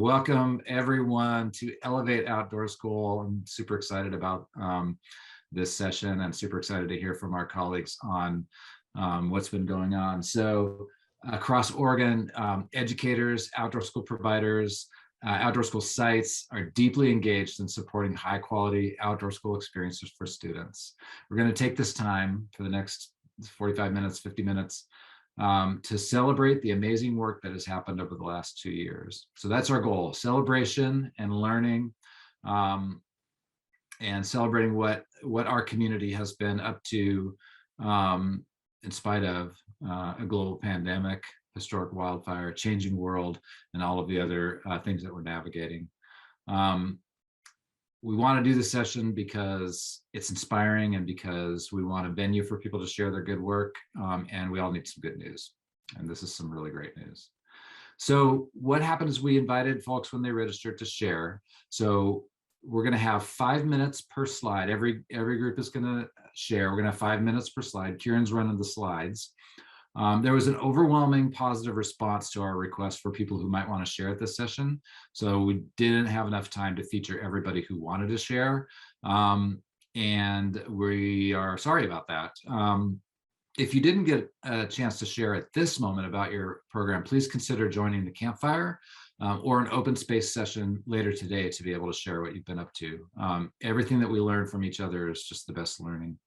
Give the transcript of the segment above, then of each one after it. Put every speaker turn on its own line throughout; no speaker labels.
welcome everyone to Elevate Outdoor School. I'm super excited about this session. I'm super excited to hear from our colleagues on what's been going on. So across Oregon, educators, outdoor school providers, outdoor school sites are deeply engaged in supporting high quality outdoor school experiences for students. We're going to take this time for the next 45 minutes, 50 minutes to celebrate the amazing work that has happened over the last 2 years. So that's our goal: celebration and learning, and celebrating what our community has been up to in spite of a global pandemic, historic wildfire, changing world, and all of the other things that we're navigating. We want to do this session because it's inspiring and because we want a venue for people to share their good work, and we all need some good news. And this is some really great news. So what happened is we invited folks when they registered to share. So we're going to have 5 minutes per slide. Every group is going to share. We're going to have 5 minutes per slide. Kieran's running the slides. There was an overwhelming positive response to our request for people who might want to share at this session. So we didn't have enough time to feature everybody who wanted to share. And we are sorry about that. If you didn't get a chance to share at this moment about your program, please consider joining the campfire or an open space session later today to be able to share what you've been up to. Everything that we learn from each other is just the best learning.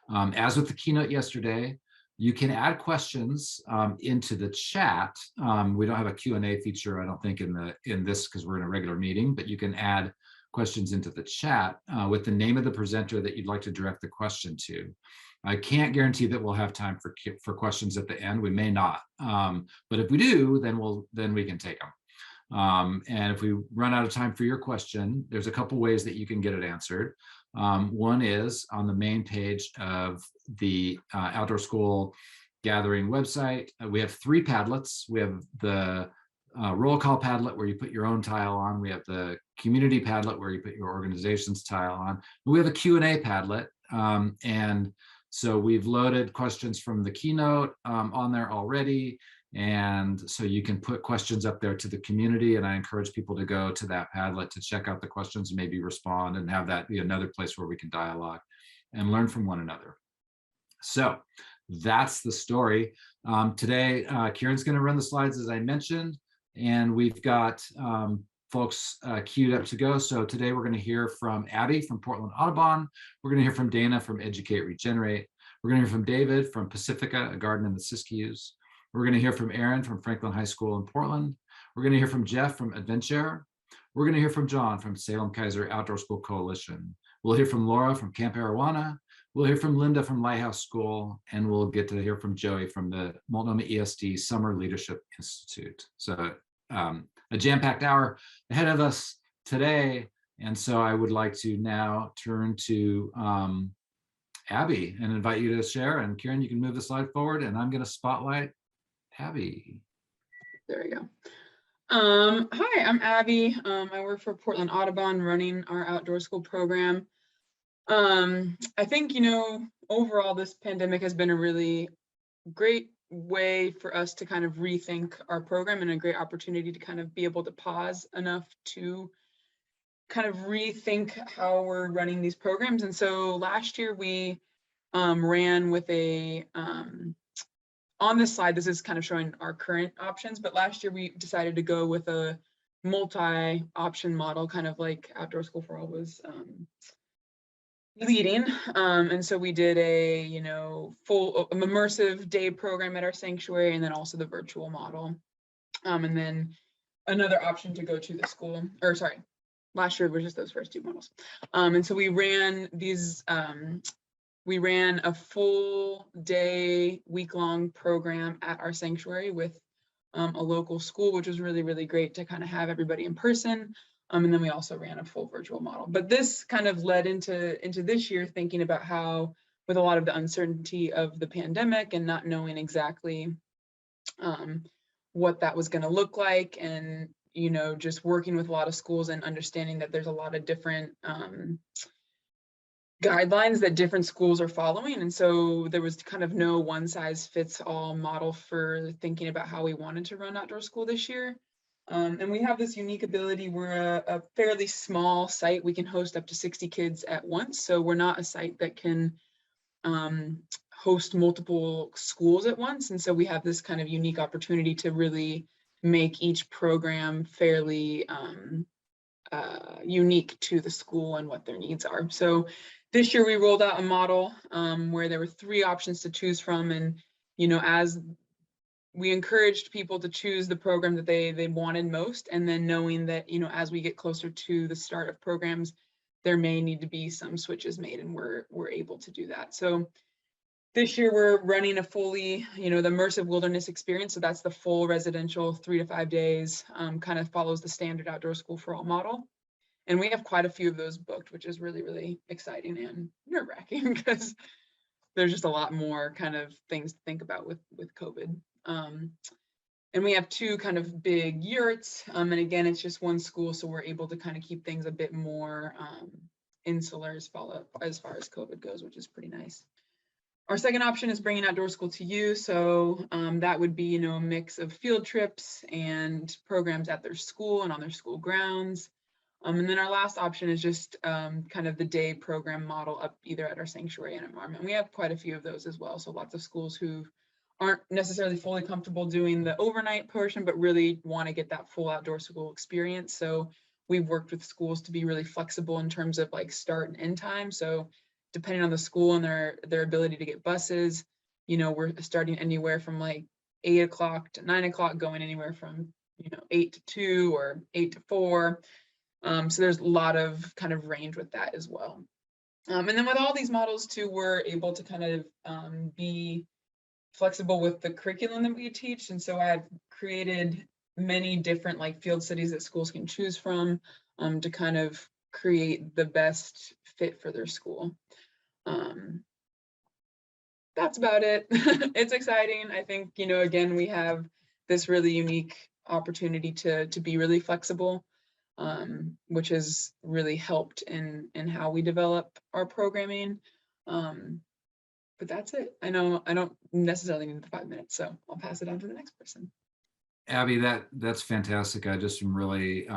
As with the keynote yesterday, you can add questions into the chat. We don't have a Q&A feature, I don't think, in this because we're in a regular meeting, but you can add questions into the chat with the name of the presenter that you'd like to direct the question to. I can't guarantee that we'll have time for questions at the end. We may not, but if we do, then we can take them. And if we run out of time for your question, there's a couple ways that you can get it answered. One is on the main page of the Outdoor School Gathering website. We have 3 Padlets. We have the roll call Padlet where you put your own tile on. We have the community Padlet where you put your organization's tile on. We have a Q&A Padlet. And so we've loaded questions from the keynote on there already. And so you can put questions up there to the community, and I encourage people to go to that Padlet to check out the questions and maybe respond and have that be another place where we can dialogue and learn from one another. So that's the story. Today, Kieran's going to run the slides as I mentioned, and we've got folks queued up to go. So today we're going to hear from Abby from Portland Audubon. We're going to hear from Dana from Educate Regenerate. We're going to hear from David from Pacifica, a garden in the Siskiyous. We're going to hear from Aaron from Franklin High School in Portland. We're going to hear from Jeff from Adventure. We're going to hear from John from Salem Kaiser Outdoor School Coalition. We'll hear from Laura from Camp Arowana. We'll hear from Linda from Lighthouse School, and we'll get to hear from Joey from the Multnomah ESD Summer Leadership Institute. So a jam-packed hour ahead of us today. And so I would like to now turn to Abby and invite you to share. And Kieran, you can move the slide forward, and I'm going to spotlight Abby.
There we go. Hi, I'm Abby. I work for Portland Audubon running our outdoor school program. I think, overall this pandemic has been a really great way for us to kind of rethink our program and a great opportunity to kind of be able to pause enough to kind of rethink how we're running these programs. And so last year we ran with a on this slide, this is kind of showing our current options, but last year we decided to go with a multi-option model, kind of like Outdoor School for All was leading. And so we did a, full immersive day program at our sanctuary, and then also the virtual model. And then another option to go to the school, or sorry, last year was just those first 2 models. And so we ran these, we ran a full day, week-long program at our sanctuary with a local school, which was really, really great to kind of have everybody in person. And then we also ran a full virtual model. But this kind of led into this year thinking about how, with a lot of the uncertainty of the pandemic and not knowing exactly what that was going to look like, and just working with a lot of schools and understanding that there's a lot of different guidelines that different schools are following. And so there was kind of no one size fits all model for thinking about how we wanted to run outdoor school this year. And we have this unique ability. We're a fairly small site. We can host up to 60 kids at once. So we're not a site that can host multiple schools at once. And so we have this kind of unique opportunity to really make each program fairly unique to the school and what their needs are. So this year we rolled out a model where there were 3 options to choose from. And, you know, as we encouraged people to choose the program that they wanted most, and then knowing that, you know, as we get closer to the start of programs, there may need to be some switches made, and we're able to do that. So this year we're running a fully, you know, the immersive wilderness experience. So that's the full residential 3 to 5 days, kind of follows the standard outdoor school for all model. And we have quite a few of those booked, which is really, really exciting and nerve-wracking because there's just a lot more kind of things to think about with COVID. And we have 2 kind of big yurts. And again, it's just one school, so we're able to kind of keep things a bit more insular as far as COVID goes, which is pretty nice. Our second option is bringing outdoor school to you. So that would be, you know, a mix of field trips and programs at their school and on their school grounds. And then our last option is just kind of the day program model up either at our sanctuary and environment. We have quite a few of those as well. So lots of schools who aren't necessarily fully comfortable doing the overnight portion, but really want to get that full outdoor school experience. So we've worked with schools to be really flexible in terms of like start and end time. So depending on the school and their ability to get buses, you know, we're starting anywhere from like 8 o'clock to 9 o'clock, going anywhere from, you know, 8 to 2 or 8 to 4. So there's a lot of kind of range with that as well. And then with all these models too, we're able to kind of be flexible with the curriculum that we teach. And so I've created many different like field studies that schools can choose from to kind of create the best fit for their school. That's about it. It's exciting. I think, you know, again, we have this really unique opportunity to be really flexible, which has really helped in how we develop our programming. But that's it. I know I don't necessarily need the 5 minutes, so I'll pass it on to the next person.
Abby, that's fantastic. I just am really,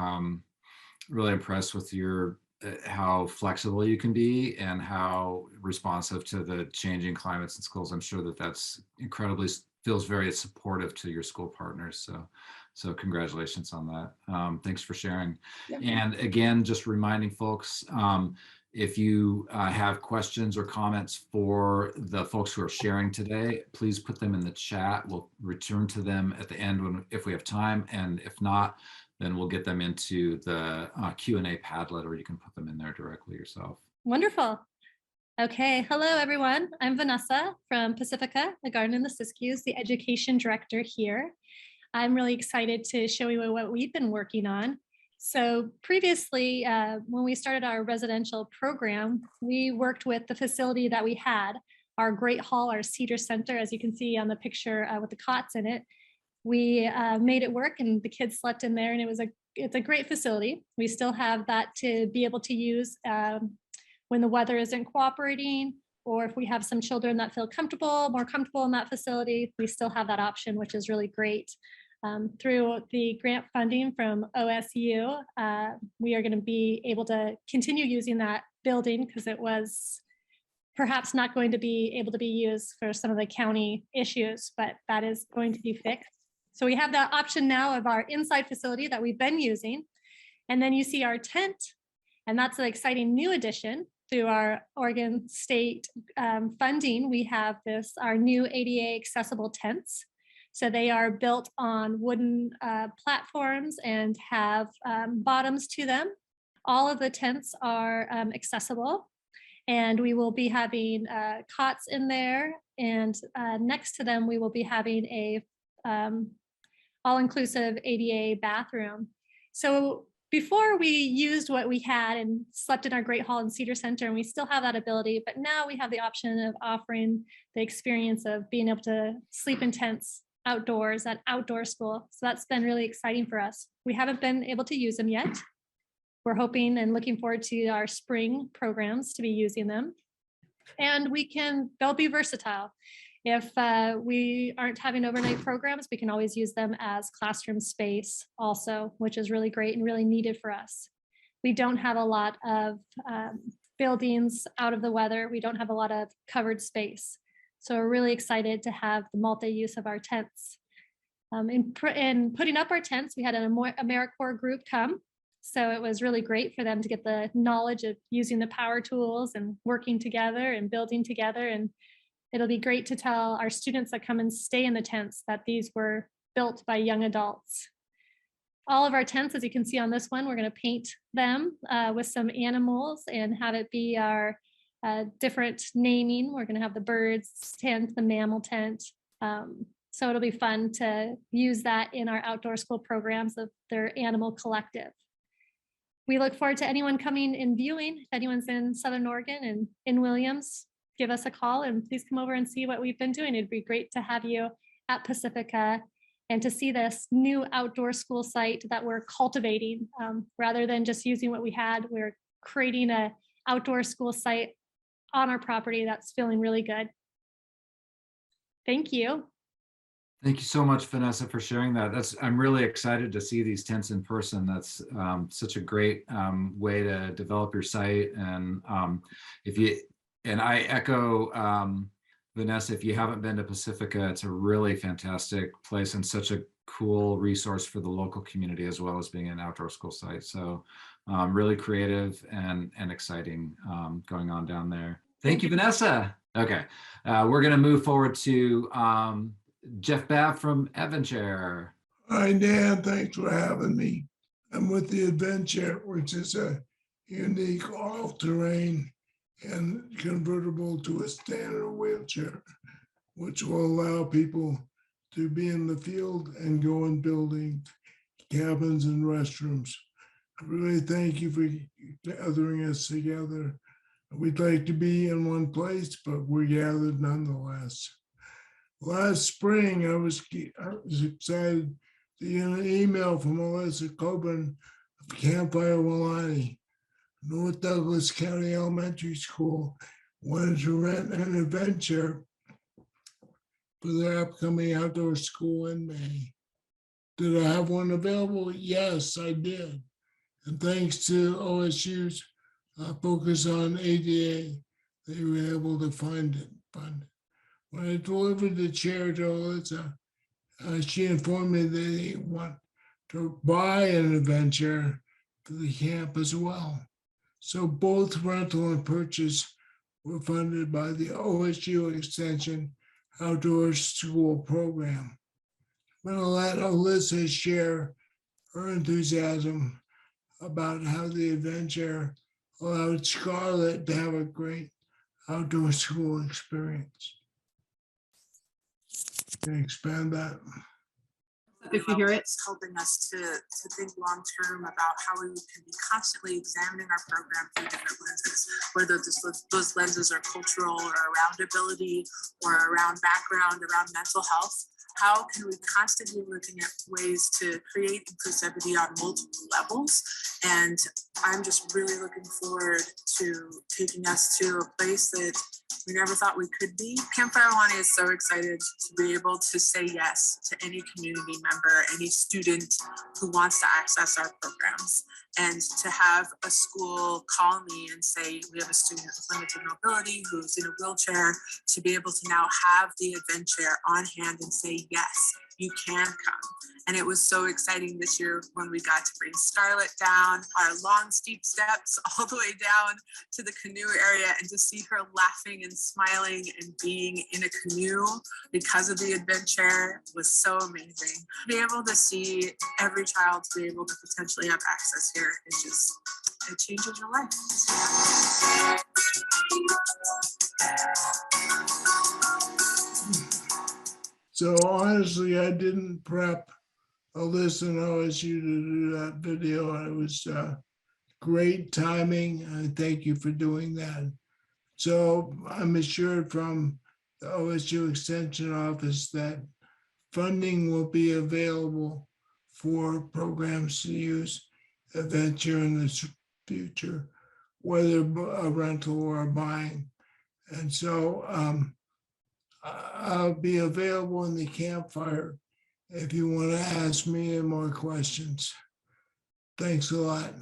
really impressed with your how flexible you can be and how responsive to the changing climates in schools. I'm sure that that's incredibly feels very supportive to your school partners. So congratulations on that. Thanks for sharing.
Yeah.
And again, just reminding folks, if you have questions or comments for the folks who are sharing today, please put them in the chat. We'll return to them at the end if we have time. And if not, then we'll get them into the Q&A Padlet, or you can put them in there directly yourself.
Wonderful. Okay, hello everyone. I'm Vanessa from Pacifica, the Garden in the Siskiyous, the education director here. I'm really excited to show you what we've been working on. So previously, when we started our residential program, we worked with the facility that we had, our Great Hall, our Cedar Center, as you can see on the picture with the cots in it. We made it work and the kids slept in there, and it's a great facility. We still have that to be able to use when the weather isn't cooperating, or if we have some children that feel more comfortable in that facility, we still have that option, which is really great. Through the grant funding from OSU, we are going to be able to continue using that building because it was perhaps not going to be able to be used for some of the county issues, but that is going to be fixed. So we have that option now of our inside facility that we've been using. And then you see our tent, and that's an exciting new addition through our Oregon State funding. We have our new ADA accessible tents. So they are built on wooden platforms and have bottoms to them. All of the tents are accessible, and we will be having cots in there. And next to them, we will be having a all-inclusive ADA bathroom. So before we used what we had and slept in our Great Hall and Cedar Center, and we still have that ability, but now we have the option of offering the experience of being able to sleep in tents outdoors at outdoor school. So that's been really exciting for us. We haven't been able to use them yet. We're hoping and looking forward to our spring programs to be using them. And they'll be versatile. If we aren't having overnight programs, we can always use them as classroom space also, which is really great and really needed for us. We don't have a lot of buildings out of the weather. We don't have a lot of covered space. So we're really excited to have the multi-use of our tents. In putting up our tents, we had an AmeriCorps group come. So it was really great for them to get the knowledge of using the power tools and working together and building together. And it'll be great to tell our students that come and stay in the tents that these were built by young adults. All of our tents, as you can see on this one, we're going to paint them with some animals and have it be our different naming. We're going to have the birds tent, the mammal tent. So it'll be fun to use that in our outdoor school programs of their animal collective. We look forward to anyone coming and viewing. If anyone's in Southern Oregon and in Williams, give us a call and please come over and see what we've been doing. It'd be great to have you at Pacifica and to see this new outdoor school site that we're cultivating. Rather than just using what we had, we're creating an outdoor school site on our property that's feeling really good. Thank you.
Thank you so much, Vanessa, for sharing that. I'm really excited to see these tents in person. That's such a great way to develop your site. And I echo Vanessa, if you haven't been to Pacifica, it's a really fantastic place and such a cool resource for the local community, as well as being an outdoor school site. So really creative and exciting going on down there. Thank you, Vanessa. Okay, we're going to move forward to Jeff Babb from Adventure.
Hi, Dan. Thanks for having me. I'm with the Adventure, which is a unique all-terrain and convertible to a standard wheelchair, which will allow people to be in the field and go in building cabins and restrooms. I really thank you for gathering us together. We'd like to be in one place, but we're gathered nonetheless. Last spring, I was excited to get an email from Alyssa Coburn of Campfire Walani. North Douglas County Elementary School wanted to rent an adventure for their upcoming outdoor school in May. Did I have one available? Yes, I did. And thanks to OSU's focus on ADA, they were able to find it. When I delivered the chair to Alyssa, she informed me they want to buy an adventure for the camp as well. So both rental and purchase were funded by the OSU Extension Outdoor School Program. I'm going to let Alyssa share her enthusiasm about how the adventure allowed Scarlett to have a great outdoor school experience. Can you expand that?
If you hear it, it's helping us to think long term about how we can be constantly examining our program through different lenses, whether those lenses are cultural or around ability or around background, around mental health. How can we constantly be looking at ways to create inclusivity on multiple levels? And I'm just really looking forward to taking us to a place that we never thought we could be. Campfire Walani is so excited to be able to say yes to any community member, any student who wants to access our programs. And to have a school call me and say, we have a student with limited mobility who's in a wheelchair, to be able to now have the adventure on hand and say, yes, you can come. And it was so exciting this year when we got to bring Scarlett down our long, steep steps all the way down to the canoe area, and to see her laughing and smiling and being in a canoe because of the adventure was so amazing. To be able to see every child to be able to potentially have access here is just, it changes your life.
So honestly, I didn't prep Alyssa and OSU to do that video. It was great timing. I thank you for doing that. So I'm assured from the OSU Extension Office that funding will be available for programs to use Adventure in the future, whether a rental or a buying. And so I'll be available in the campfire if you want to ask me any more questions. Thanks a lot.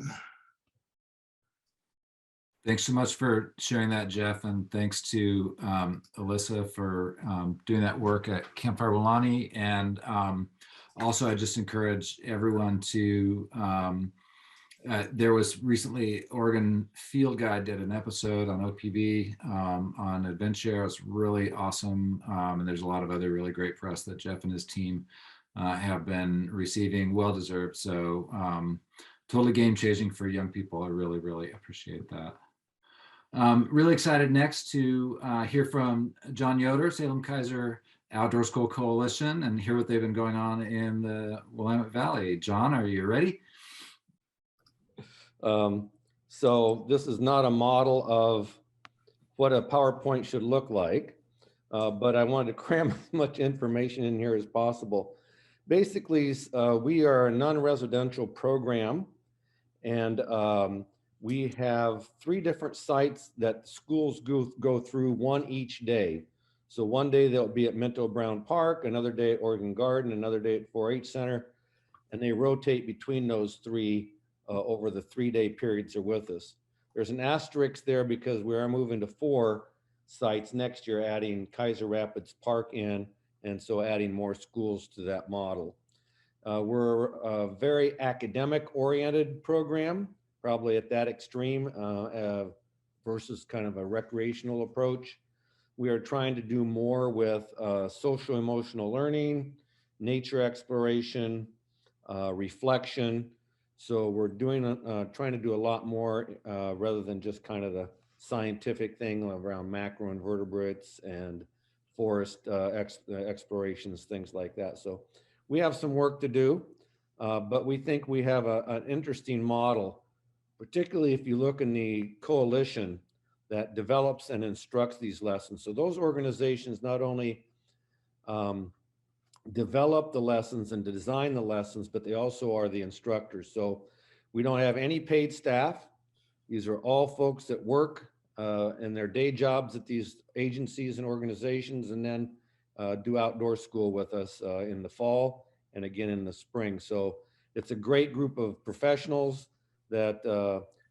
Thanks so much for sharing that, Jeff, and thanks to Alyssa for doing that work at Campfire Wilani. And also, I just encourage everyone to, there was recently Oregon Field Guide did an episode on OPB on adventure. It's really awesome. And there's a lot of other really great press that Jeff and his team have been receiving, well deserved. So totally game changing for young people. I really, really appreciate that. Really excited next to hear from John Yoder, Salem Kaiser Outdoor School Coalition, and hear what they've been going on in the Willamette Valley. John, are you ready?
So this is not a model of what a PowerPoint should look like, but I wanted to cram as much information in here as possible. Basically, we are a non-residential program, and we have 3 different sites that schools go through, one each day. So one day they'll be at Minto Brown Park, another day at Oregon Garden, another day at 4-H Center, and they rotate between those 3 over the 3-day periods they're with us. There's an asterisk there because we are moving to 4 sites next year, adding Kaiser Rapids Park in, and so adding more schools to that model. We're a very academic-oriented program, probably at that extreme versus kind of a recreational approach. We are trying to do more with social emotional learning, nature exploration, reflection. So we're doing, trying to do a lot more rather than just kind of the scientific thing around macroinvertebrates and forest explorations, things like that. So we have some work to do, but we think we have an interesting model, particularly if you look in the coalition that develops and instructs these lessons. So those organizations not only develop the lessons and design the lessons, but they also are the instructors. So we don't have any paid staff. These are all folks that work in their day jobs at these agencies and organizations, and then do outdoor school with us in the fall and again in the spring. So it's a great group of professionals that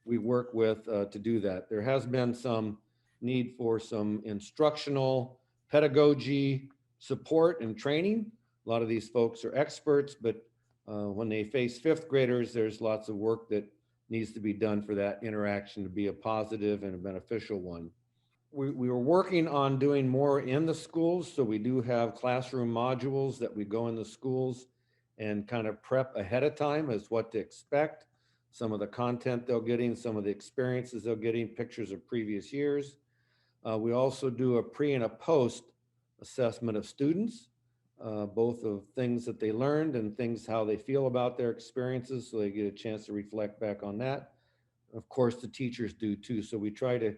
we work with to do that. There has been some need for some instructional pedagogy support and training. A lot of these folks are experts, but when they face 5th graders, there's lots of work that needs to be done for that interaction to be a positive and a beneficial one. We were working on doing more in the schools. So we do have classroom modules that we go in the schools and kind of prep ahead of time as what to expect. Some of the content they're getting, some of the experiences they're getting, pictures of previous years. We also do a pre and a post assessment of students, both of things that they learned and things how they feel about their experiences, so they get a chance to reflect back on that. Of course, the teachers do too. So we try to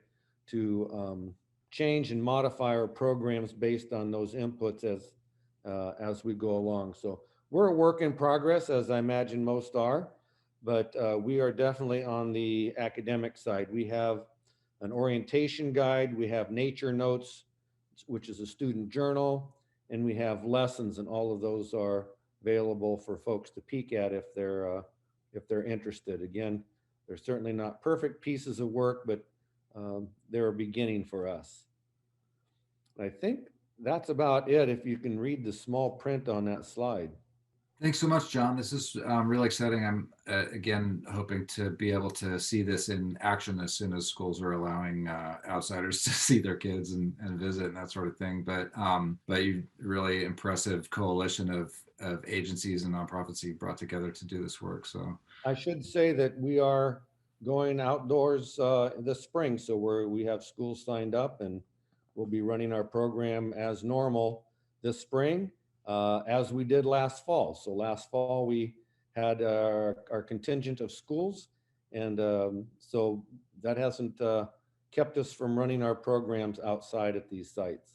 change and modify our programs based on those inputs as we go along. So we're a work in progress, as I imagine most are, but we are definitely on the academic side. We have an orientation guide, we have nature notes, which is a student journal, and we have lessons, and all of those are available for folks to peek at if they're interested. Again, they're certainly not perfect pieces of work, but they're a beginning for us. I think that's about it, if you can read the small print on that slide.
Thanks so much, John. This is really exciting. I'm again hoping to be able to see this in action as soon as schools are allowing outsiders to see their kids and visit and that sort of thing. But you really impressive coalition of agencies and nonprofits you brought together to do this work. So
I should say that we are going outdoors this spring. So we have schools signed up, and we'll be running our program as normal this spring. As we did last fall. So last fall we had our contingent of schools, and so that hasn't kept us from running our programs outside at these sites.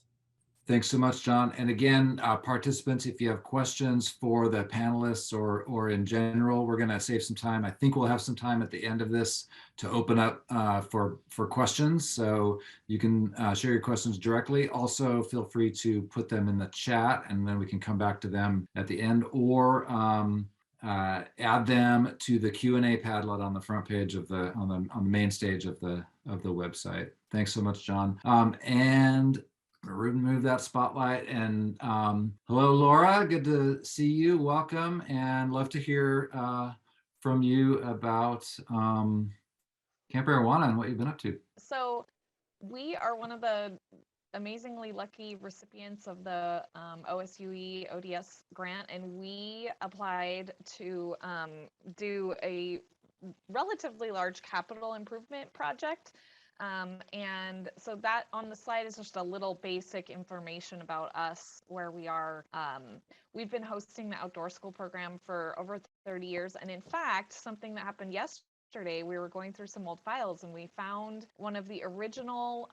Thanks so much, John. And again, participants, if you have questions for the panelists or in general, we're going to save some time. I think we'll have some time at the end of this to open up for questions. So you can share your questions directly. Also, feel free to put them in the chat, and then we can come back to them at the end, or add them to the Q&A Padlet on the front page of the on the main stage of the website. Thanks so much, John. And remove that spotlight. And hello, Laura. Good to see you. Welcome, and love to hear from you about Camp Arowana and what you've been up to.
So we are one of the amazingly lucky recipients of the OSUE ODS grant, and we applied to do a relatively large capital improvement project. And so that on the slide is just a little basic information about us, where we are. We've been hosting the outdoor school program for over 30 years. And in fact, something that happened yesterday, we were going through some old files and we found one of the original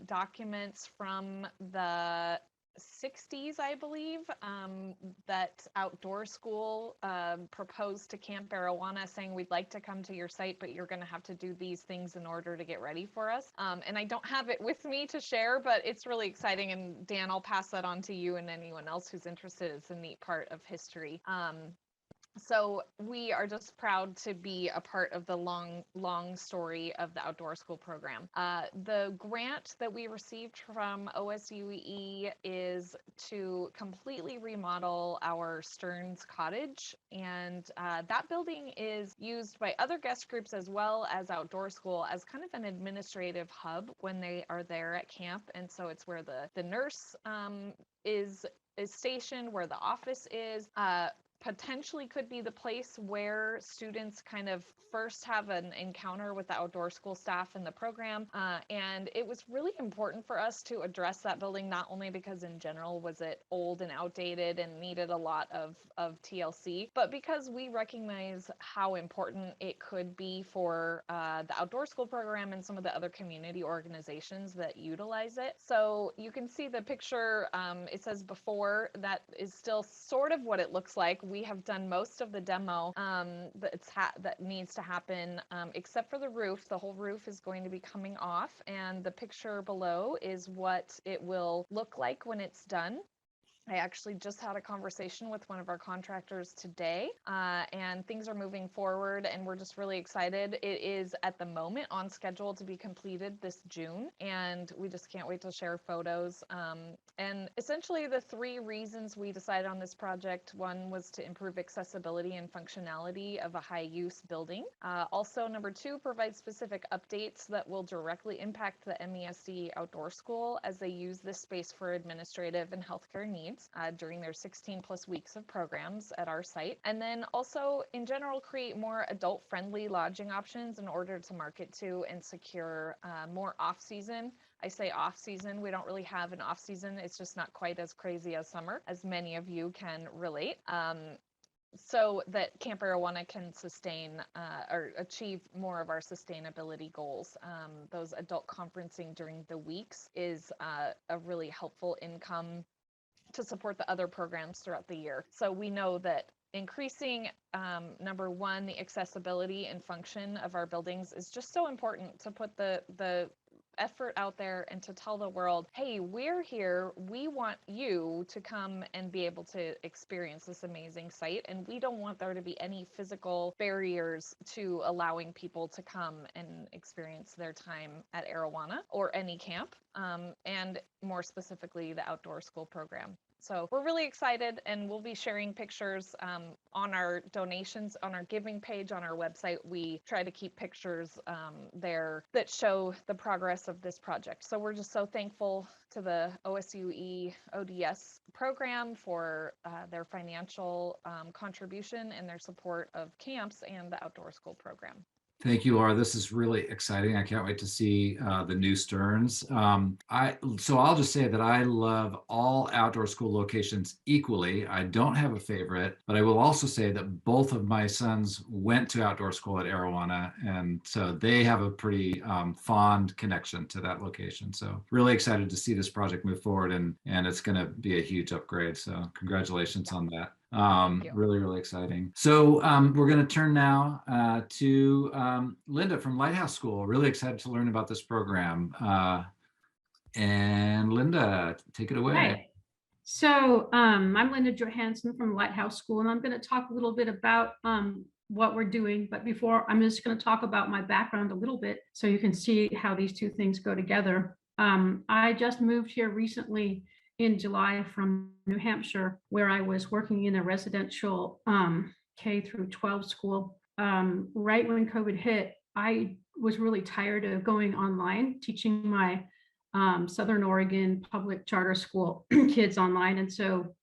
documents from the 60s, I believe, that outdoor school proposed to Camp Arowana, saying, we'd like to come to your site, but you're going to have to do these things in order to get ready for us. And I don't have it with me to share, but it's really exciting. And Dan, I'll pass that on to you and anyone else who's interested. It's a neat part of history. So we are just proud to be a part of the long story of the outdoor school program. The grant that we received from OSUE is to completely remodel our Stearns Cottage. And that building is used by other guest groups as well as outdoor school as kind of an administrative hub when they are there at camp. And so it's where the nurse is stationed, where the office is. Potentially could be the place where students kind of first have an encounter with the outdoor school staff and the program. And it was really important for us to address that building, not only because in general was it old and outdated and needed a lot of TLC, but because we recognize how important it could be for the outdoor school program and some of the other community organizations that utilize it. So you can see the picture, it says before, that is still sort of what it looks like. We have done most of the demo that needs to happen, except for the roof. The whole roof is going to be coming off, and the picture below is what it will look like when it's done. I actually just had a conversation with one of our contractors today, and things are moving forward, and we're just really excited. It is at the moment on schedule to be completed this June, and we just can't wait to share photos. And essentially the three reasons we decided on this project: one was to improve accessibility and functionality of a high-use building. Also, number two, provide specific updates that will directly impact the MESD outdoor school as they use this space for administrative and healthcare needs during their 16 plus weeks of programs at our site. And then also in general, create more adult friendly lodging options in order to market to and secure more off season. I say off season, we don't really have an off season. It's just not quite as crazy as summer, as many of you can relate. So that Camp Arowana can sustain or achieve more of our sustainability goals. Those adult conferencing during the weeks is a really helpful income to support the other programs throughout the year. So we know that increasing, number one, the accessibility and function of our buildings is just so important to put the effort out there and to tell the world, hey, we're here. We want you to come and be able to experience this amazing site. And we don't want there to be any physical barriers to allowing people to come and experience their time at Arowana or any camp, and more specifically, the outdoor school program. So we're really excited, and we'll be sharing pictures on our donations, on our giving page on our website. We try to keep pictures there that show the progress of this project. So we're just so thankful to the OSUE ODS program for their financial contribution and their support of camps and the outdoor school program.
Thank you, Laura. This is really exciting. I can't wait to see the new Stearns. So I'll just say that I love all outdoor school locations equally. I don't have a favorite, but I will also say that both of my sons went to outdoor school at Arowana, and so they have a pretty fond connection to that location. So really excited to see this project move forward, and it's going to be a huge upgrade. So congratulations on that. Really, really exciting. So we're going to turn now to Linda from Lighthouse School. Really excited to learn about this program. And Linda, take it away.
Hi. So I'm Linda Johansen from Lighthouse School, and I'm going to talk a little bit about what we're doing. But before, I'm just going to talk about my background a little bit so you can see how these two things go together. I just moved here recently in July from New Hampshire, where I was working in a residential K through 12 school. Right when COVID hit, I was really tired of going online, teaching my Southern Oregon public charter school kids online. And so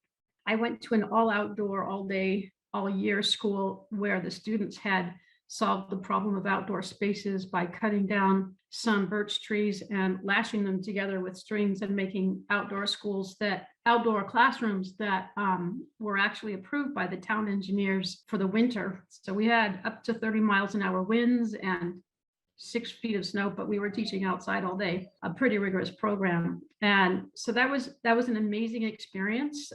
I went to an all outdoor, all day, all year school where the students had solved the problem of outdoor spaces by cutting down some birch trees and lashing them together with strings and making outdoor classrooms that were actually approved by the town engineers for the winter. So we had up to 30 miles an hour winds and 6 feet of snow, but we were teaching outside all day, a pretty rigorous program. And so that was an amazing experience.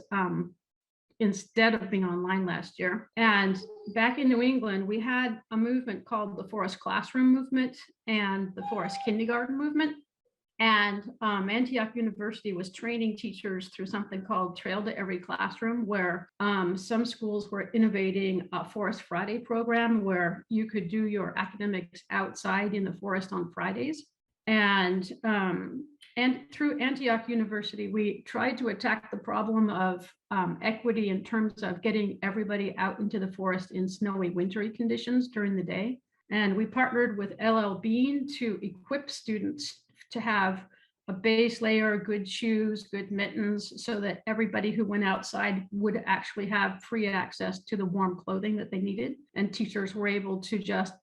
Instead of being online last year. And back in New England, we had a movement called the Forest Classroom Movement and the Forest Kindergarten Movement. And Antioch University was training teachers through something called Trail to Every Classroom, where some schools were innovating a Forest Friday program where you could do your academics outside in the forest on Fridays. And through Antioch University, we tried to attack the problem of equity in terms of getting everybody out into the forest in snowy, wintry conditions during the day. And we partnered with LL Bean to equip students to have a base layer, good shoes, good mittens, so that everybody who went outside would actually have free access to the warm clothing that they needed. And teachers were able to just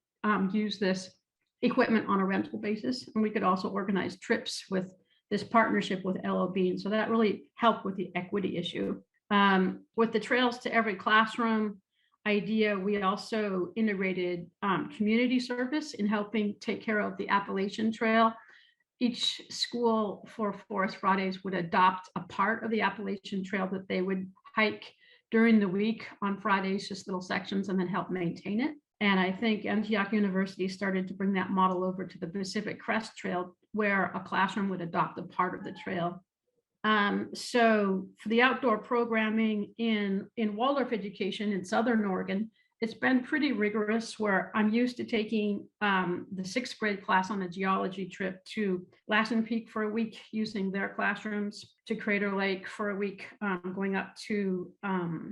use this equipment on a rental basis. And we could also organize trips with this partnership with LL Bean. So that really helped with the equity issue. With the Trails to Every Classroom idea, we also integrated community service in helping take care of the Appalachian Trail. Each school for Forest Fridays would adopt a part of the Appalachian Trail that they would hike during the week on Fridays, just little sections, and then help maintain it. And I think Antioch University started to bring that model over to the Pacific Crest Trail, where a classroom would adopt a part of the trail. So for the outdoor programming in Waldorf education in Southern Oregon, it's been pretty rigorous, where I'm used to taking the 6th grade class on a geology trip to Lassen Peak for a week using their classrooms, to Crater Lake for a week, going up to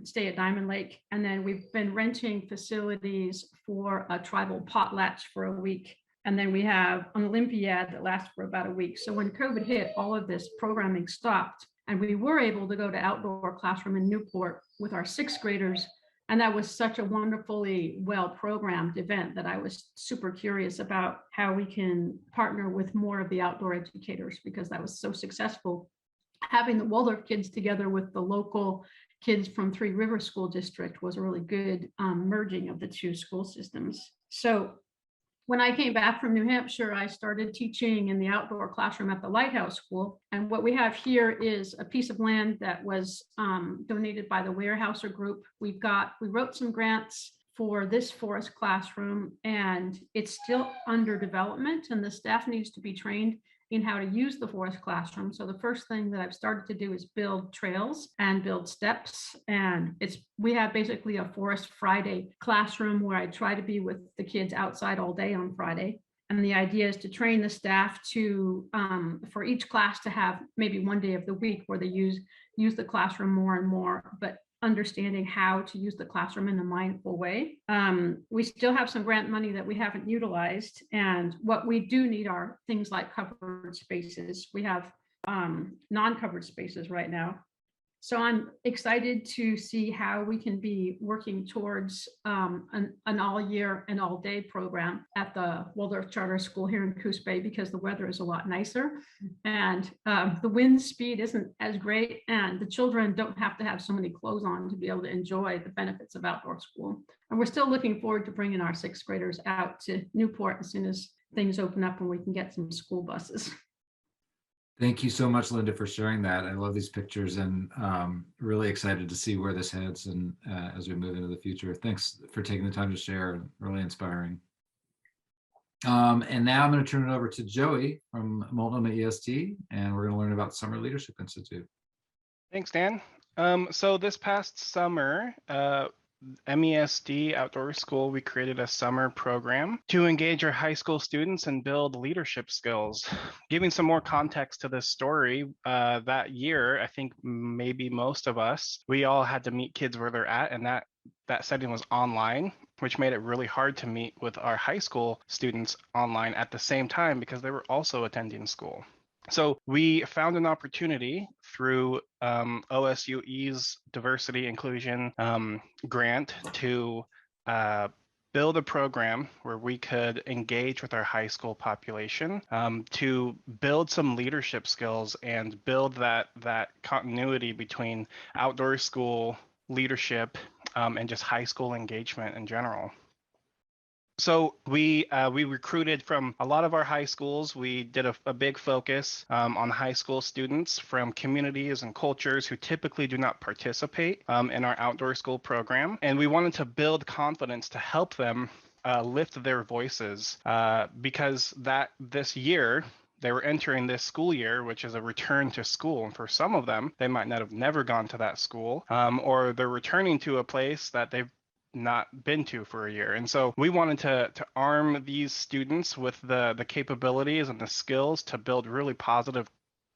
stay at Diamond Lake. And then we've been renting facilities for a tribal potlatch for a week. And then we have an Olympiad that lasts for about a week. So when COVID hit, all of this programming stopped. And we were able to go to outdoor classroom in Newport with our 6th graders. And that was such a wonderfully well-programmed event that I was super curious about how we can partner with more of the outdoor educators, because that was so successful. Having the Waldorf kids together with the local kids from Three Rivers School District was a really good merging of the two school systems. So when I came back from New Hampshire, I started teaching in the outdoor classroom at the Lighthouse School. And what we have here is a piece of land that was donated by the Weyerhaeuser Group. We wrote some grants for this forest classroom, and it's still under development, and the staff needs to be trained in how to use the forest classroom. So the first thing that I've started to do is build trails and build steps. And we have basically a Forest Friday classroom where I try to be with the kids outside all day on Friday. And the idea is to train the staff to, for each class to have maybe one day of the week where they use the classroom more and more, but understanding how to use the classroom in a mindful way. We still have some grant money that we haven't utilized. And what we do need are things like covered spaces. We have non-covered spaces right now. So I'm excited to see how we can be working towards an all year and all day program at the Waldorf Charter School here in Coos Bay, because the weather is a lot nicer and the wind speed isn't as great, and the children don't have to have so many clothes on to be able to enjoy the benefits of outdoor school. And we're still looking forward to bringing our sixth graders out to Newport as soon as things open up and we can get some school buses.
Thank you so much, Linda, for sharing that. I love these pictures and really excited to see where this heads and as we move into the future. Thanks for taking the time to share. Really inspiring. And now I'm going to turn it over to Joey from Multnomah EST, and we're going to learn about Summer Leadership Institute.
Thanks, Dan. So this past summer, MESD Outdoor School, we created a summer program to engage our high school students and build leadership skills. Giving some more context to this story, that year, I think maybe most of us, we all had to meet kids where they're at, and that setting was online, which made it really hard to meet with our high school students online at the same time because they were also attending school. So we found an opportunity through OSUE's diversity inclusion grant to build a program where we could engage with our high school population to build some leadership skills and build that continuity between outdoor school leadership and just high school engagement in general. So we recruited from a lot of our high schools. We did a big focus on high school students from communities and cultures who typically do not participate in our outdoor school program. And we wanted to build confidence to help them lift their voices because this year, they were entering this school year, which is a return to school. And for some of them, they might not have never gone to that school, or they're returning to a place that they've not been to for a year. And so we wanted to arm these students with the capabilities and the skills to build really positive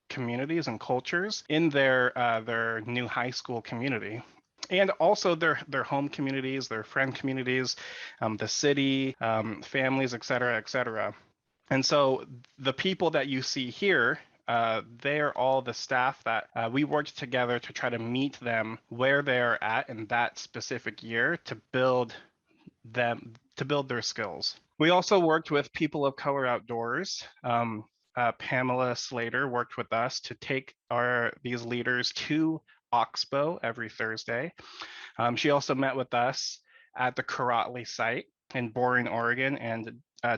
communities and cultures in their new high school community. And also their home communities, their friend communities, the city, families, et cetera, et cetera. And so the people that you see here, they're all the staff that we worked together to try to meet them where they're at in that specific year to build their skills. We also worked with People of Color Outdoors. Pamela Slater worked with us to take these leaders to Oxbow every Thursday. She also met with us at the Karatli site in Boring, Oregon, and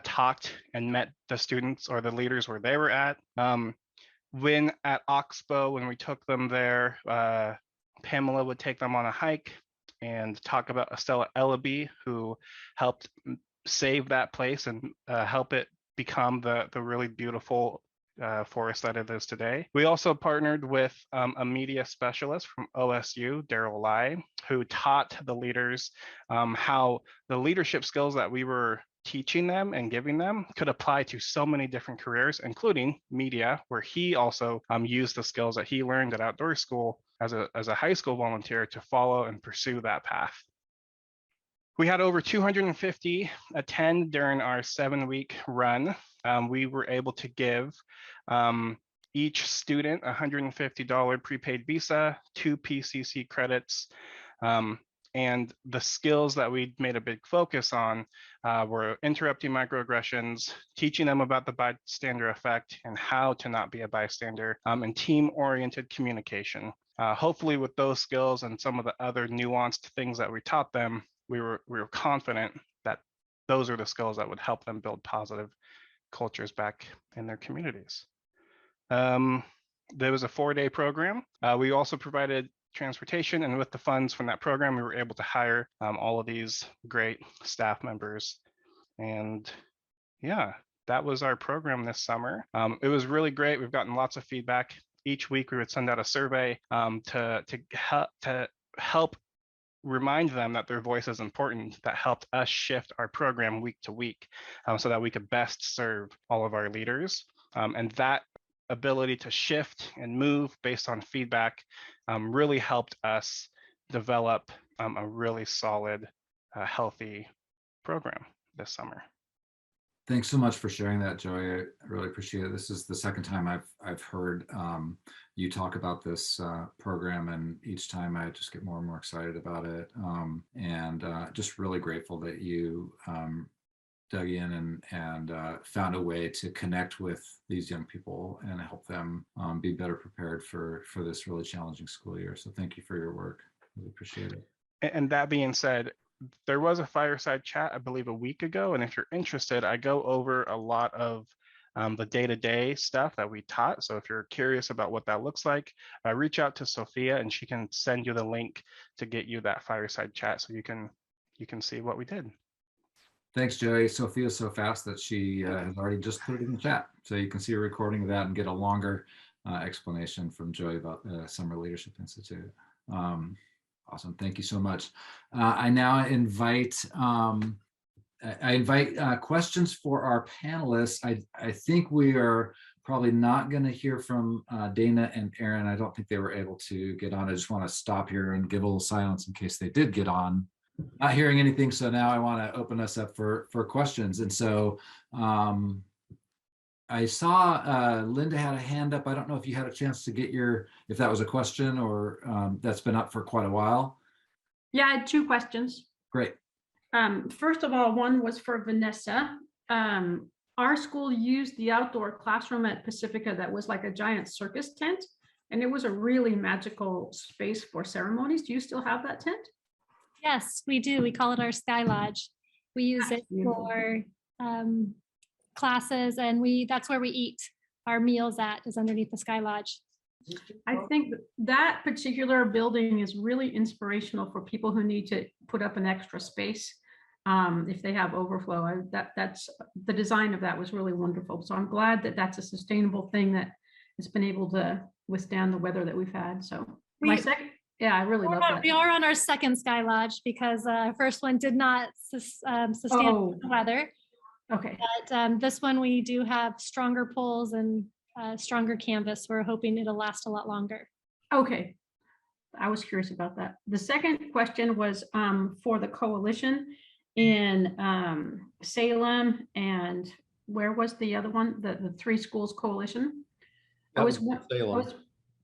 talked and met the students or the leaders where they were at. When at Oxbow, when we took them there, Pamela would take them on a hike and talk about Estella Ellaby, who helped save that place and help it become the really beautiful forest that it is today. We also partnered with a media specialist from OSU, Daryl Lai, who taught the leaders how the leadership skills that we were teaching them and giving them could apply to so many different careers, including media, where he also used the skills that he learned at outdoor school as a high school volunteer to follow and pursue that path. We had over 250 attend during our 7-week run. We were able to give each student a $150 prepaid visa, 2 PCC credits, and the skills that we made a big focus on were interrupting microaggressions, teaching them about the bystander effect and how to not be a bystander, and team-oriented communication. Hopefully with those skills and some of the other nuanced things that we taught them, we were confident that those are the skills that would help them build positive cultures back in their communities. There was a 4-day program. We also provided transportation, and with the funds from that program, we were able to hire all of these great staff members. And yeah, that was our program this summer. It was really great. We've gotten lots of feedback. Each week we would send out a survey to help remind them that their voice is important. That helped us shift our program week to week so that we could best serve all of our leaders. And that ability to shift and move based on feedback really helped us develop a really solid, healthy program this summer.
Thanks so much for sharing that, Joey. I really appreciate it. This is the second time I've heard you talk about this program, and each time I just get more and more excited about it. And just really grateful that you dug in and found a way to connect with these young people and help them be better prepared for this really challenging school year. So thank you for your work. Really appreciate it.
And that being said, there was a fireside chat, I believe, a week ago. And if you're interested, I go over a lot of the day-to-day stuff that we taught. So if you're curious about what that looks like, reach out to Sophia and she can send you the link to get you that fireside chat so you can see what we did.
Thanks, Joey. Sophia's so fast that she has already just put it in the chat. So you can see a recording of that and get a longer explanation from Joey about the Summer Leadership Institute. Awesome. Thank you so much. I now invite questions for our panelists. I think we are probably not going to hear from Dana and Aaron. I don't think they were able to get on. I just want to stop here and give a little silence in case they did get on. Not hearing anything, so now I want to open us up for questions. And so I saw Linda had a hand up. I don't know if you had a chance to get if that was a question or that's been up for quite a while.
Yeah, I had 2 questions.
Great.
First of all, one was for Vanessa. Our school used the outdoor classroom at Pacifica that was like a giant circus tent, and it was a really magical space for ceremonies. Do you still have that tent?
Yes, we do. We call it our Sky Lodge. We use it for classes, and that's where we eat our meals at, is underneath the Sky Lodge.
I think that particular building is really inspirational for people who need to put up an extra space if they have overflow. That's the design of that was really wonderful. So I'm glad that that's a sustainable thing that has been able to withstand the weather that we've had. So yeah, I really love that.
We are on our second Sky Lodge because our first one did not sustain the weather.
Okay.
But this one we do have stronger poles and stronger canvas. We're hoping it'll last a lot longer.
Okay. I was curious about that. The second question was for the coalition in Salem, and where was the other one? The 3 schools coalition.
Salem.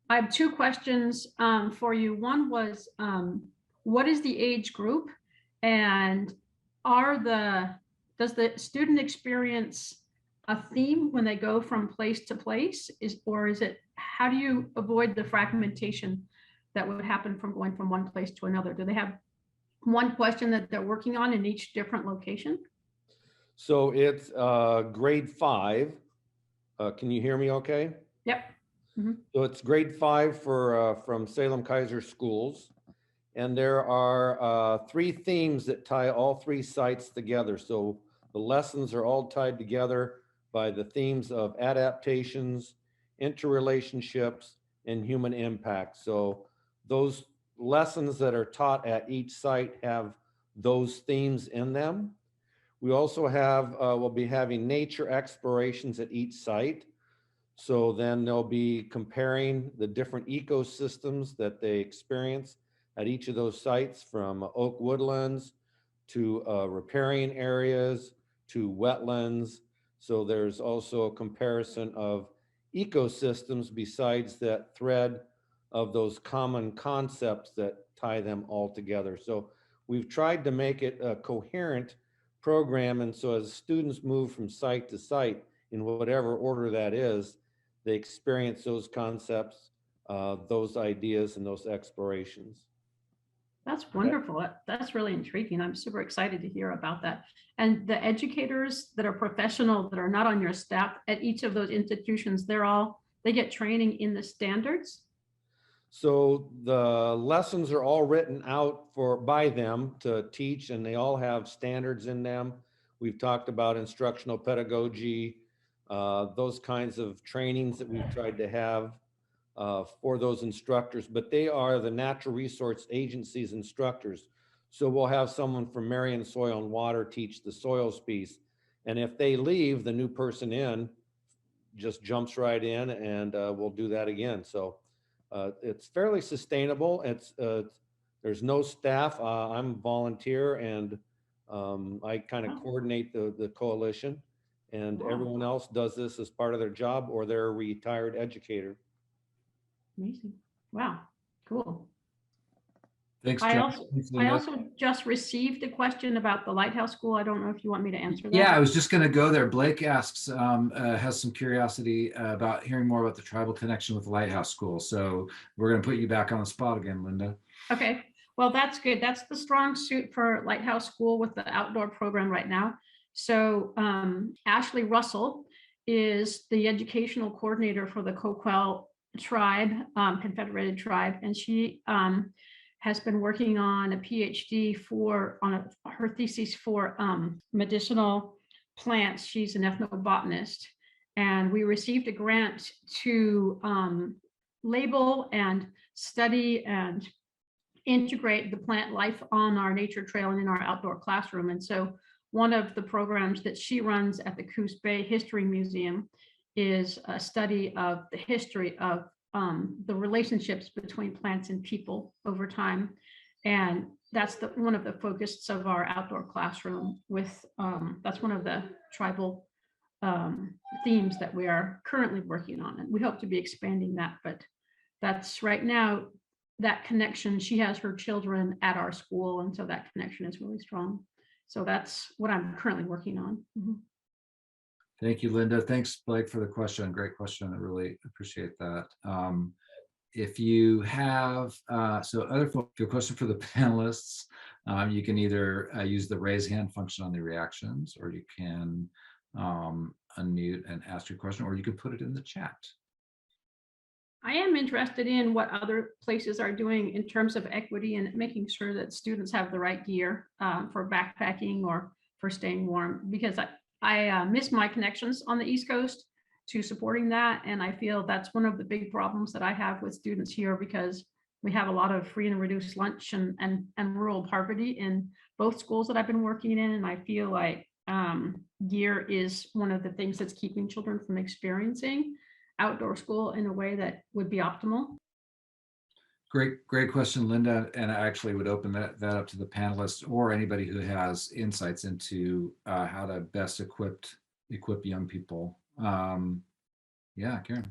I have 2 questions for you. One was, what is the age group, and does the student experience a theme when they go from place to place, or is it, how do you avoid the fragmentation that would happen from going from one place to another? Do they have one question that they're working on in each different location?
So it's grade 5. Can you hear me okay?
Yep. Mm-hmm.
So it's grade 5 from Salem Kaiser Schools. And there are 3 themes that tie all 3 sites together. So the lessons are all tied together by the themes of adaptations, interrelationships, and human impact. So those lessons that are taught at each site have those themes in them. We also have, we'll be having nature explorations at each site. So then they'll be comparing the different ecosystems that they experience at each of those sites, from oak woodlands to riparian areas to wetlands. So there's also a comparison of ecosystems besides that thread of those common concepts that tie them all together. So we've tried to make it a coherent program. And so as students move from site to site, in whatever order that is, they experience those concepts, those ideas, and those explorations.
That's wonderful. That's really intriguing. I'm super excited to hear about that. And the educators that are professional, that are not on your staff at each of those institutions, they get training in the standards?
So the lessons are all written out by them to teach, and they all have standards in them. We've talked about instructional pedagogy, those kinds of trainings that we've tried to have for those instructors, but they are the natural resource agencies instructors. So we'll have someone from Marion Soil and Water teach the soils piece. And if they leave, the new person in just jumps right in, and we'll do that again. So it's fairly sustainable. There's no staff. I'm a volunteer, and I kind of coordinate the coalition. And
Wow.
everyone else does this as part of their job, or they're a retired educator.
Amazing. Wow, cool.
Thanks,
I
John.
also,
Thanks,
I
Linda.
also just received a question about the Lighthouse School. I don't know if you want me to answer that.
Yeah, I was just going to go there. Blake asks, has some curiosity about hearing more about the tribal connection with the Lighthouse School. So we're going to put you back on the spot again, Linda.
Okay, well, that's good. That's the strong suit for Lighthouse School with the outdoor program right now. So Ashley Russell is the educational coordinator for the Coquel tribe, Confederated tribe, and she has been working on a PhD her thesis for medicinal plants. She's an ethnobotanist, and we received a grant to label and study and integrate the plant life on our nature trail and in our outdoor classroom. And so one of the programs that she runs at the Coos Bay History Museum is a study of the history of the relationships between plants and people over time. And that's one of the focuses of our outdoor classroom with, that's one of the tribal themes that we are currently working on. And we hope to be expanding that, but that's right now, that connection, she has her children at our school, and so that connection is really strong. So that's what I'm currently working on.
Thank you, Linda. Thanks, Blake, for the question. Great question. I really appreciate that. If you have, so other folks, if you have a question for the panelists, you can either use the raise hand function on the reactions, or you can unmute and ask your question, or you can put it in the chat.
I am interested in what other places are doing in terms of equity and making sure that students have the right gear for backpacking or for staying warm, because I miss my connections on the East Coast to supporting that. And I feel that's one of the big problems that I have with students here, because we have a lot of free and reduced lunch and rural poverty in both schools that I've been working in. And I feel like gear is one of the things that's keeping children from experiencing outdoor school in a way that would be optimal.
Great question, Linda. And I actually would open that up to the panelists or anybody who has insights into how to best equip young people. Yeah, Karen.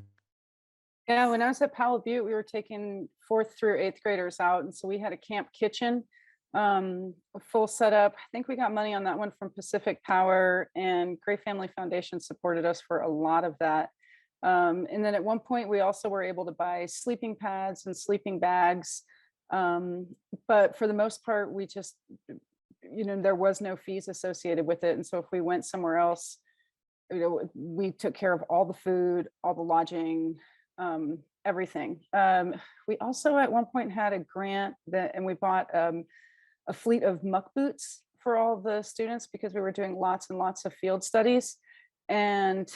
Yeah, when I was at Powell Butte, we were taking 4th through 8th graders out. And so we had a camp kitchen, a full setup. I think we got money on that one from Pacific Power, and Gray Family Foundation supported us for a lot of that. And then at one point, we also were able to buy sleeping pads and sleeping bags. But for the most part, we just, there was no fees associated with it. And so if we went somewhere else, we took care of all the food, all the lodging, everything. We also at one point had a grant and we bought a fleet of muck boots for all the students because we were doing lots and lots of field studies. And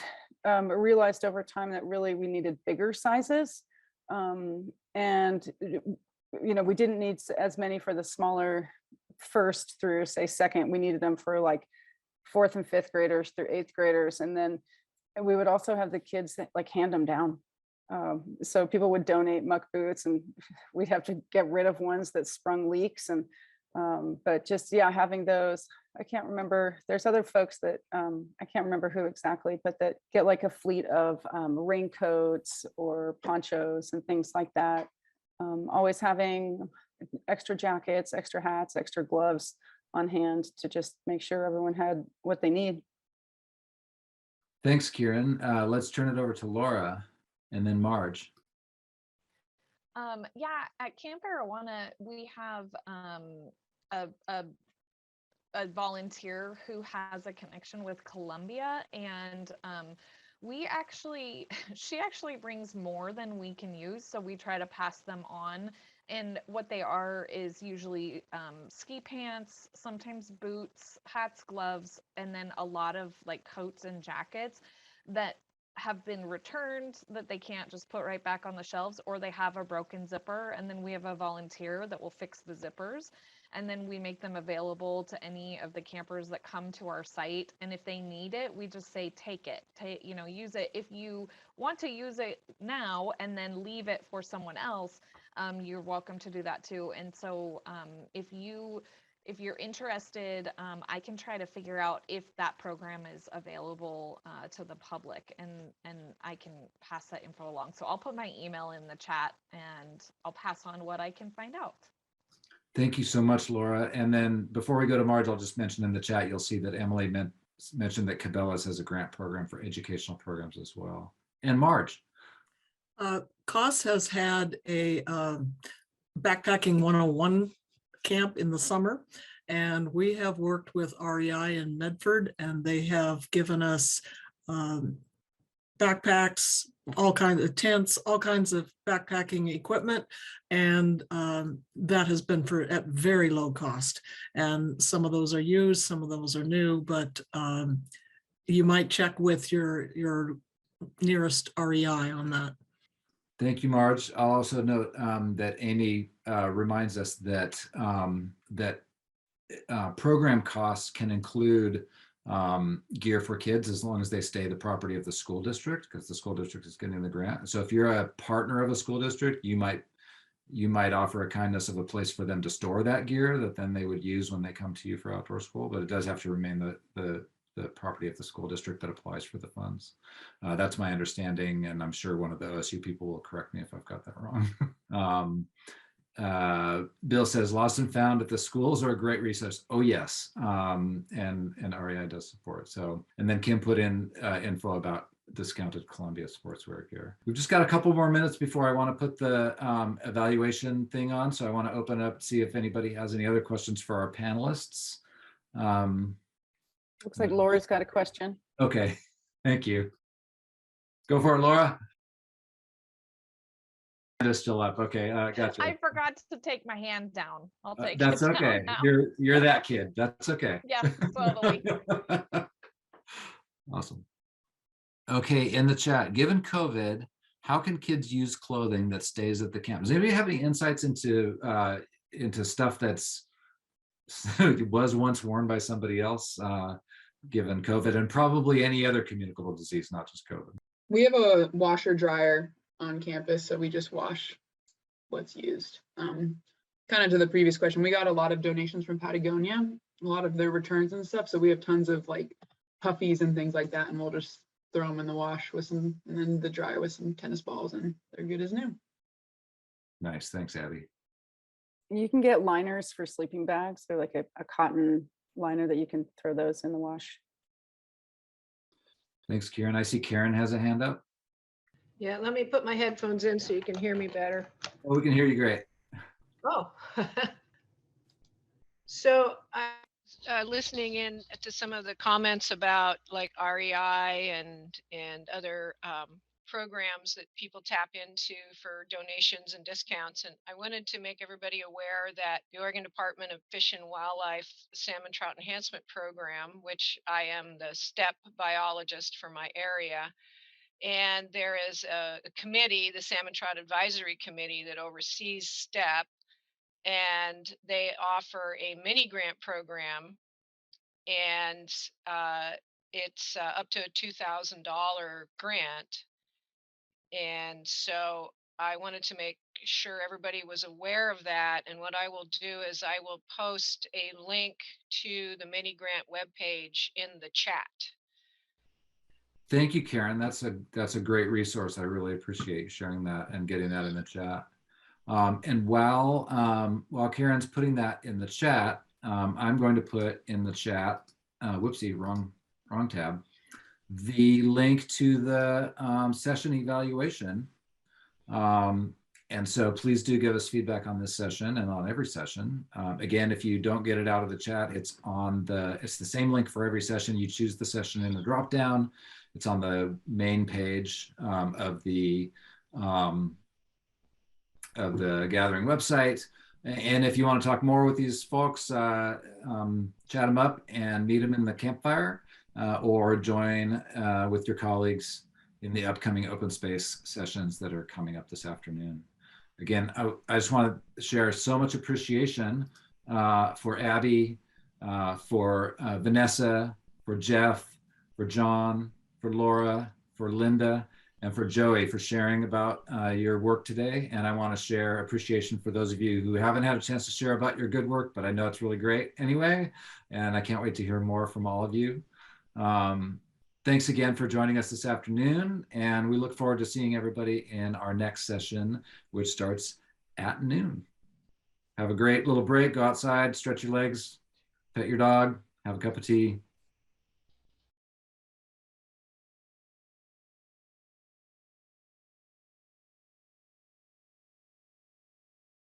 realized over time that really we needed bigger sizes. And, we didn't need as many for the smaller 1st through say 2nd. We needed them for like 4th and 5th graders through 8th graders. And then we would also have the kids that like hand them down. So people would donate muck boots and we'd have to get rid of ones that sprung leaks. And but just, yeah, having those, I can't remember, there's other folks that I can't remember who exactly, but that get like a fleet of raincoats or ponchos and things like that. Always having extra jackets, extra hats, extra gloves on hand to just make sure everyone had what they need.
Thanks, Kieran. Let's turn it over to Laura and then Marge.
Yeah, at Camp Arowana, we have a volunteer who has a connection with Columbia, and she actually brings more than we can use, so we try to pass them on. And what they are is usually ski pants, sometimes boots, hats, gloves, and then a lot of like coats and jackets that have been returned that they can't just put right back on the shelves, or they have a broken zipper, and then we have a volunteer that will fix the zippers, and then we make them available to any of the campers that come to our site. And if they need it, we just say take it, use it. If you want to use it now and then leave it for someone else, you're welcome to do that too. And so if if you're interested, I can try to figure out if that program is available to the public, and I can pass that info along. So I'll put my email in the chat and I'll pass on what I can find out.
Thank you so much, Laura. And then before we go to Marge, I'll just mention in the chat, you'll see that Emily mentioned that Cabela's has a grant program for educational programs as well. And Marge.
COS has had a backpacking 101 camp in the summer, and we have worked with REI in Medford, and they have given us backpacks, all kinds of tents, all kinds of backpacking equipment, and that has been at very low cost. And some of those are used, some of those are new, but you might check with your nearest REI on that.
Thank you, Marge. I'll also note that Amy reminds us that program costs can include gear for kids as long as they stay the property of the school district, because the school district is getting the grant. So if you're a partner of a school district, you might offer a kindness of a place for them to store that gear that then they would use when they come to you for outdoor school, but it does have to remain the property of the school district that applies for the funds. That's my understanding, and I'm sure one of the OSU people will correct me if I've got that wrong. Bill says lost and found at the schools are a great resource. Oh yes, and REI does support. So, and then Kim put in info about discounted Columbia sportswear gear. We've just got a couple more minutes before I want to put the evaluation thing on. So I want to open up, see if anybody has any other questions for our panelists.
Looks like Laura's got a question.
Okay, thank you. Go for it, Laura. It is still up. Okay, gotcha.
I forgot to take my hand down. I'll take
that's
it
okay.
down now.
You're that kid. That's okay.
Yes, totally.
Awesome. Okay, in the chat, given COVID, how can kids use clothing that stays at the camp? Does anybody have any insights into stuff that's was once worn by somebody else, given COVID, and probably any other communicable disease, not just COVID?
We have a washer dryer on campus, so we just wash what's used. Kind of to the previous question, we got a lot of donations from Patagonia, a lot of their returns and stuff. So we have tons of like puffies and things like that, and we'll just throw them in the wash with some, and then the dryer with some tennis balls, and they're good as new.
Nice, thanks, Abby.
You can get liners for sleeping bags. They're like a cotton liner that you can throw those in the wash.
Thanks, Karen. I see Karen has a hand up.
Yeah, let me put my headphones in so you can hear me better.
Oh, we can hear you great.
Oh. So listening in to some of the comments about like REI and other programs that people tap into for donations and discounts. And I wanted to make everybody aware that the Oregon Department of Fish and Wildlife Salmon Trout Enhancement Program, which I am the STEP biologist for my area, and there is a committee, the Salmon Trout Advisory Committee, that oversees STEP, and they offer a mini grant program, and it's up to a $2,000 grant. And so I wanted to make sure everybody was aware of that. And what I will do is I will post a link to the mini grant webpage in the chat.
Thank you, Karen. That's a great resource. I really appreciate you sharing that and getting that in the chat. And while Karen's putting that in the chat, I'm going to put in the chat, whoopsie, wrong tab, the link to the session evaluation. And so please do give us feedback on this session and on every session. Again, if you don't get it out of the chat, it's the same link for every session. You choose the session in the drop down. It's on the main page of the gathering website. And if you want to talk more with these folks, chat them up and meet them in the campfire, or join with your colleagues in the upcoming open space sessions that are coming up this afternoon. Again, I just want to share so much appreciation for Abby, for Vanessa, for Jeff, for John, for Laura, for Linda, and for Joey for sharing about your work today. And I want to share appreciation for those of you who haven't had a chance to share about your good work, but I know it's really great anyway. And I can't wait to hear more from all of you. Thanks again for joining us this afternoon. And we look forward to seeing everybody in our next session, which starts at noon. Have a great little break. Go outside, stretch your legs, pet your dog, have a cup of tea.